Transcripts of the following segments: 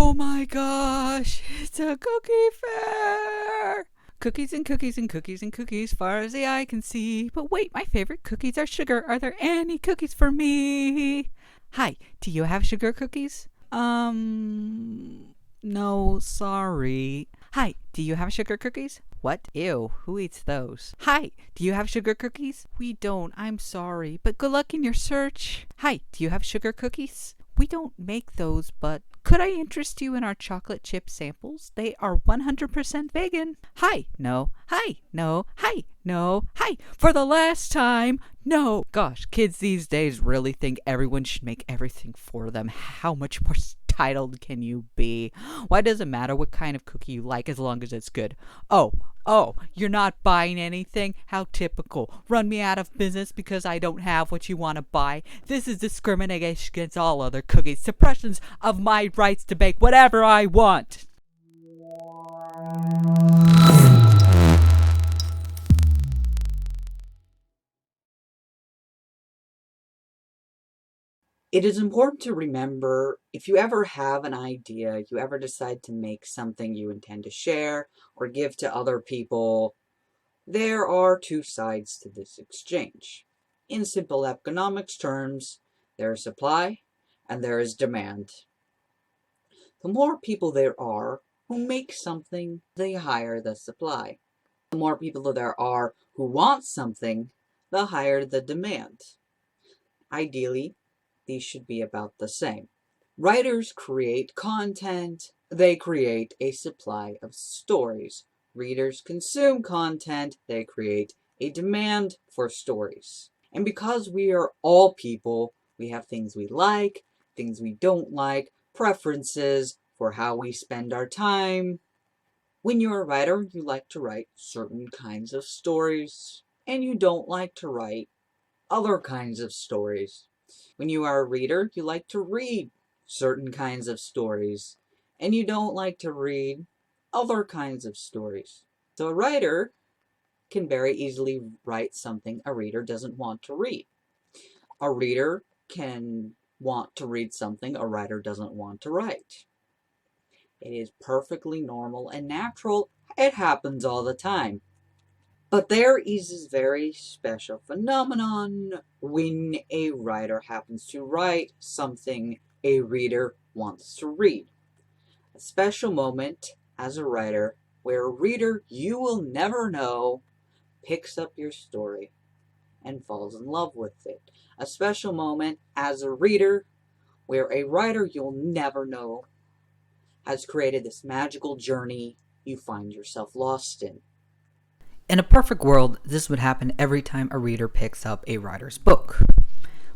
Oh my gosh, it's a cookie fair! Cookies and cookies and cookies and cookies, far as the eye can see. But wait, my favorite cookies are sugar. Are there any cookies for me? Hi, do you have sugar cookies? No, sorry. Hi, do you have sugar cookies? What? Ew, who eats those? Hi, do you have sugar cookies? We don't, I'm sorry, but good luck in your search. Hi, do you have sugar cookies? We don't make those, but could I interest you in our chocolate chip samples? They are 100% vegan. Hi, no, hi, no, hi, no, hi. For the last time, no. Gosh, kids these days really think everyone should make everything for them. How much more entitled can you be? Why does it matter what kind of cookie you like as long as it's good? Oh, you're not buying anything? How typical. Run me out of business because I don't have what you want to buy. This is discrimination against all other cookies. Suppressions of my rights to bake whatever I want. It is important to remember if you ever have an idea, you ever decide to make something you intend to share or give to other people, there are two sides to this exchange. In simple economics terms, there is supply and there is demand. The more people there are who make something, the higher the supply. The more people there are who want something, the higher the demand. Ideally, these should be about the same. Writers create content, they create a supply of stories. Readers consume content, they create a demand for stories. And because we are all people, we have things we like, things we don't like, preferences for how we spend our time. When you're a writer, you like to write certain kinds of stories, and you don't like to write other kinds of stories. When you are a reader, you like to read certain kinds of stories, and you don't like to read other kinds of stories. So a writer can very easily write something a reader doesn't want to read. A reader can want to read something a writer doesn't want to write. It is perfectly normal and natural. It happens all the time. But there is this very special phenomenon when a writer happens to write something a reader wants to read. A special moment as a writer where a reader you will never know picks up your story and falls in love with it. A special moment as a reader where a writer you'll never know has created this magical journey you find yourself lost in. In a perfect world, this would happen every time a reader picks up a writer's book.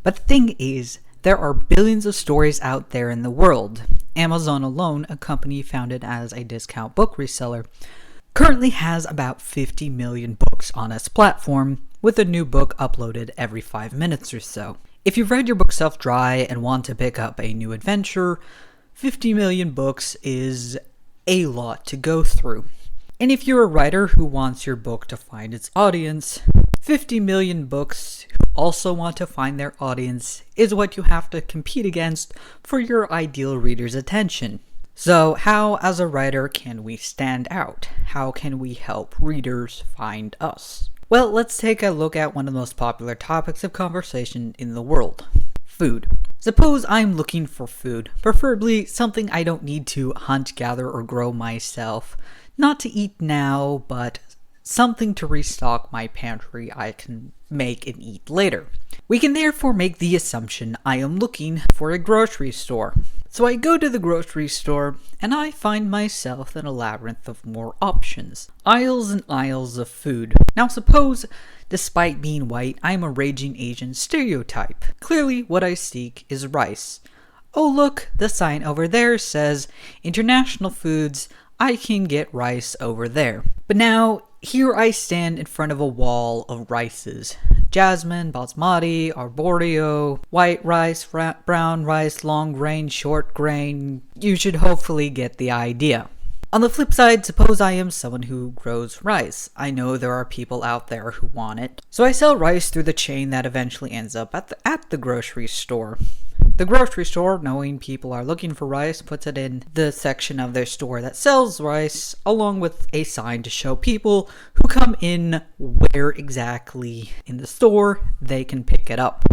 But the thing is, there are billions of stories out there in the world. Amazon alone, a company founded as a discount book reseller, currently has about 50 million books on its platform, with a new book uploaded every 5 minutes or so. If you've read your bookshelf dry and want to pick up a new adventure, 50 million books is a lot to go through. And if you're a writer who wants your book to find its audience, 50 million books who also want to find their audience is what you have to compete against for your ideal reader's attention. So how, as a writer, can we stand out? How can we help readers find us? Well, let's take a look at one of the most popular topics of conversation in the world: food. Suppose I'm looking for food, preferably something I don't need to hunt, gather, or grow myself. Not to eat now, but something to restock my pantry I can make and eat later. We can therefore make the assumption I am looking for a grocery store. So I go to the grocery store, and I find myself in a labyrinth of more options. Aisles and aisles of food. Now suppose, despite being white, I'm a raging Asian stereotype. Clearly what I seek is rice. Oh look, the sign over there says International Foods. I can get rice over there. But now, here I stand in front of a wall of rices. Jasmine, basmati, arborio, white rice, brown rice, long grain, short grain. You should hopefully get the idea. On the flip side, suppose I am someone who grows rice. I know there are people out there who want it, so I sell rice through the chain that eventually ends up at the grocery store. The grocery store, knowing people are looking for rice, puts it in the section of their store that sells rice, along with a sign to show people who come in where exactly in the store they can pick it up.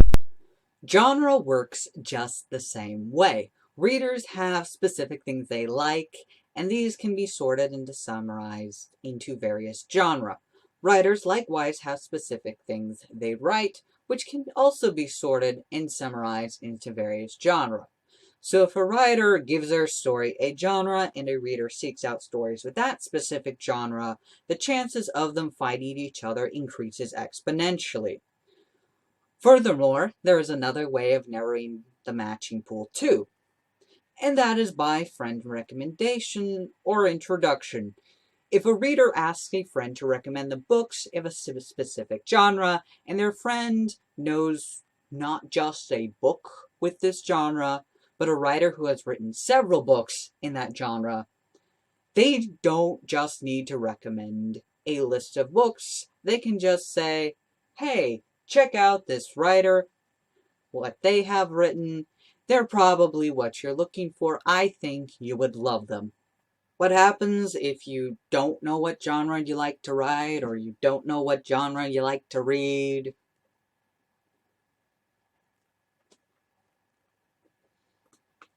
Genre works just the same way. Readers have specific things they like, and these can be sorted and summarized into various genres. Writers likewise have specific things they write, which can also be sorted and summarized into various genres. So if a writer gives their story a genre and a reader seeks out stories with that specific genre, the chances of them fighting each other increases exponentially. Furthermore, there is another way of narrowing the matching pool too, and that is by friend recommendation or introduction. If a reader asks a friend to recommend the books of a specific genre, and their friend knows not just a book with this genre, but a writer who has written several books in that genre, they don't just need to recommend a list of books. They can just say, hey, check out this writer, what they have written. They're probably what you're looking for. I think you would love them. What happens if you don't know what genre you like to write, or you don't know what genre you like to read?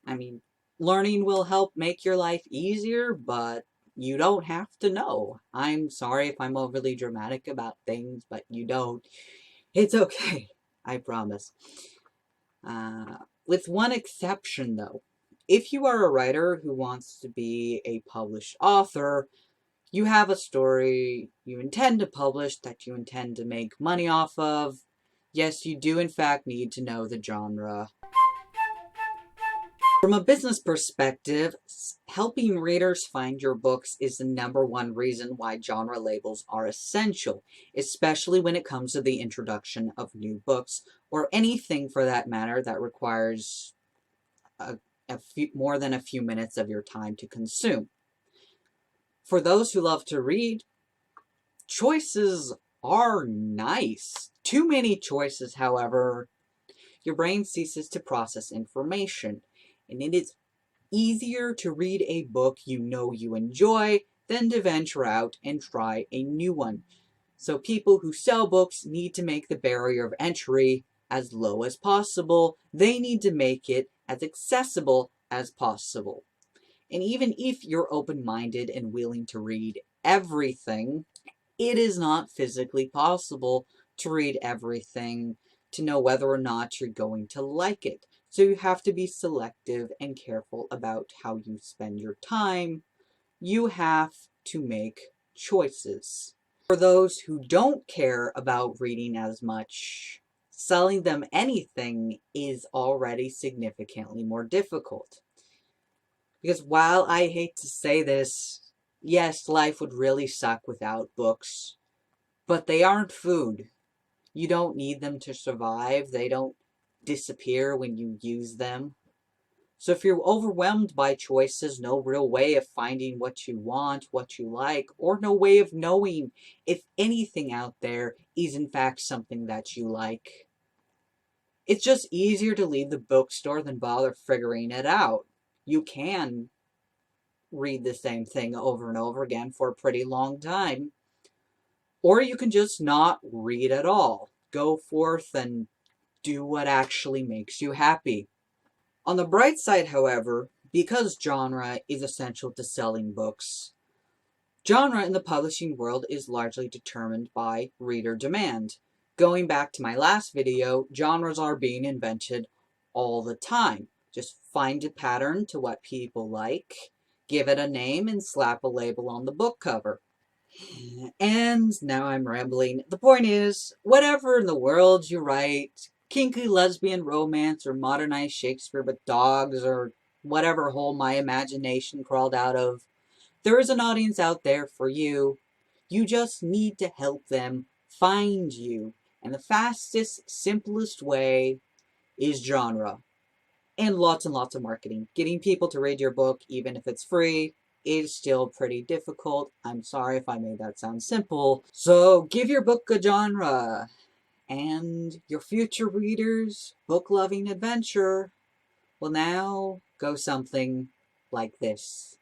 I mean, learning will help make your life easier, but you don't have to know. I'm sorry if I'm overly dramatic about things, but you don't. It's okay. I promise. With one exception, though. If you are a writer who wants to be a published author, you have a story you intend to publish that you intend to make money off of, yes, you do in fact need to know the genre. From a business perspective, helping readers find your books is the #1 reason why genre labels are essential, especially when it comes to the introduction of new books, or anything for that matter that requires more than a few minutes of your time to consume. For those who love to read, choices are nice. Too many choices, however, your brain ceases to process information, and it is easier to read a book you know you enjoy than to venture out and try a new one. So people who sell books need to make the barrier of entry as low as possible. They need to make it as accessible as possible. And even if you're open-minded and willing to read everything, it is not physically possible to read everything to know whether or not you're going to like it. So you have to be selective and careful about how you spend your time. You have to make choices. For those who don't care about reading as much, selling them anything is already significantly more difficult. Because while I hate to say this, yes, life would really suck without books, but they aren't food. You don't need them to survive. They don't disappear when you use them. So if you're overwhelmed by choices, no real way of finding what you want, what you like, or no way of knowing if anything out there is in fact something that you like, it's just easier to leave the bookstore than bother figuring it out. You can read the same thing over and over again for a pretty long time. Or you can just not read at all. Go forth and do what actually makes you happy. On the bright side, however, because genre is essential to selling books, genre in the publishing world is largely determined by reader demand. Going back to my last video, genres are being invented all the time. Just find a pattern to what people like, give it a name, and slap a label on the book cover. And now I'm rambling. The point is, whatever in the world you write, kinky lesbian romance or modernized Shakespeare with dogs or whatever hole my imagination crawled out of, there is an audience out there for you. You just need to help them find you. And the fastest, simplest way is genre. And lots of marketing. Getting people to read your book, even if it's free, is still pretty difficult. I'm sorry if I made that sound simple. So give your book a genre, and your future readers' book-loving adventure will now go something like this.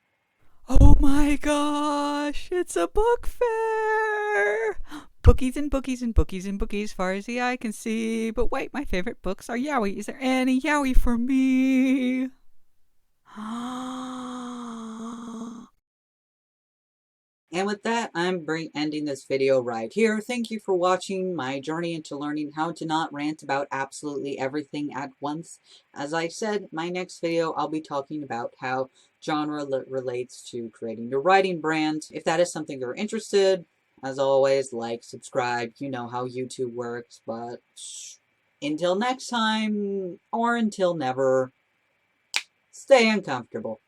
Oh my gosh, it's a book fair! Bookies and bookies and bookies and bookies, far as the eye can see. But wait, my favorite books are yaoi. Is there any yaoi for me? And with that, I'm ending this video right here. Thank you for watching my journey into learning how to not rant about absolutely everything at once. As I said, my next video, I'll be talking about how genre relates to creating your writing brand. If that is something you're interested, as always, like, subscribe, you know how YouTube works, but until next time, or until never, stay uncomfortable.